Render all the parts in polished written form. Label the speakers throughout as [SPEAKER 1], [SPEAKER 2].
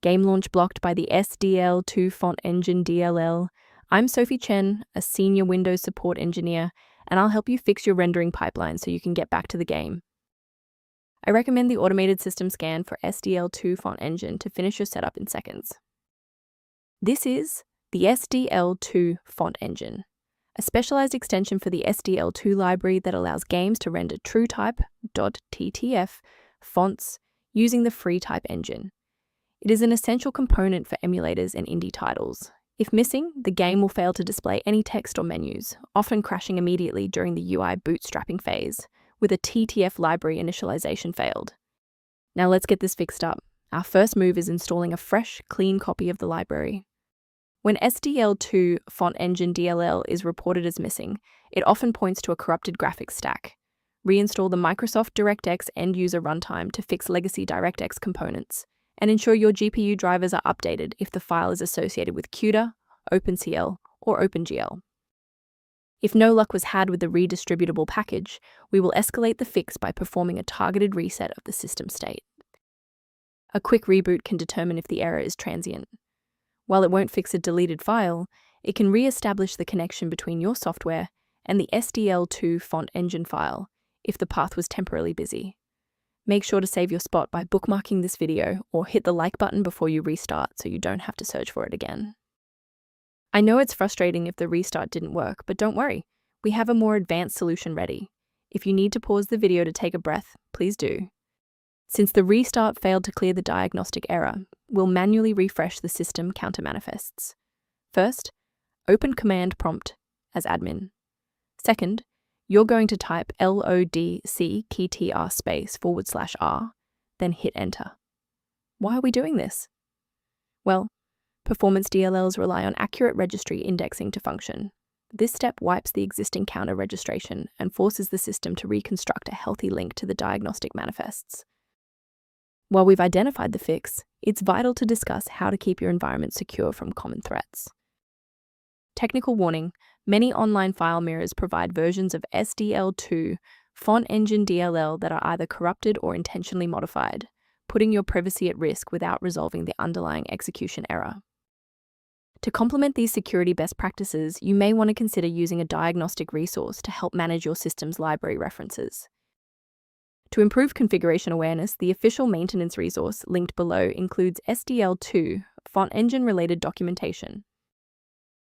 [SPEAKER 1] Game launch blocked by the SDL2 Font Engine DLL. I'm Sophie Chen, a senior Windows support engineer, and I'll help you fix your rendering pipeline so you can get back to the game. I recommend the automated system scan for SDL2 Font Engine to finish your setup in seconds. This is the SDL2 Font Engine, a specialized extension for the SDL2 library that allows games to render TrueType.ttf fonts using the FreeType engine. It is an essential component for emulators and indie titles. If missing, the game will fail to display any text or menus, often crashing immediately during the UI bootstrapping phase, with a TTF library initialization failed. Now let's get this fixed up. Our first move is installing a fresh, clean copy of the library. When SDL2 Font Engine DLL is reported as missing, it often points to a corrupted graphics stack. Reinstall the Microsoft DirectX end-user runtime to fix legacy DirectX components, and ensure your GPU drivers are updated if the file is associated with CUDA, OpenCL, or OpenGL. If no luck was had with the redistributable package, we will escalate the fix by performing a targeted reset of the system state. A quick reboot can determine if the error is transient. While it won't fix a deleted file, it can re-establish the connection between your software and the SDL2 Font Engine file if the path was temporarily busy. Make sure to save your spot by bookmarking this video or hit the like button before you restart so you don't have to search for it again. I know it's frustrating if the restart didn't work, but don't worry. We have a more advanced solution ready. If you need to pause the video to take a breath, please do. Since the restart failed to clear the diagnostic error, we'll manually refresh the system counter manifests. First, open command prompt as admin. Second, you're going to type lodc_r, then hit enter. Why are we doing this? Well, performance DLLs rely on accurate registry indexing to function. This step wipes the existing counter registration and forces the system to reconstruct a healthy link to the diagnostic manifests. While we've identified the fix, it's vital to discuss how to keep your environment secure from common threats. Technical warning: many online file mirrors provide versions of SDL2 Font Engine DLL that are either corrupted or intentionally modified, putting your privacy at risk without resolving the underlying execution error. To complement these security best practices, you may want to consider using a diagnostic resource to help manage your system's library references. To improve configuration awareness, the official maintenance resource linked below includes SDL2 Font Engine-related documentation.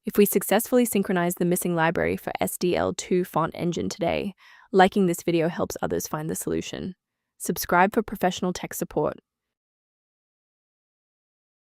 [SPEAKER 1] If we successfully synchronize the missing library for SDL2 Font Engine today, liking this video helps others find the solution. Subscribe for professional tech support.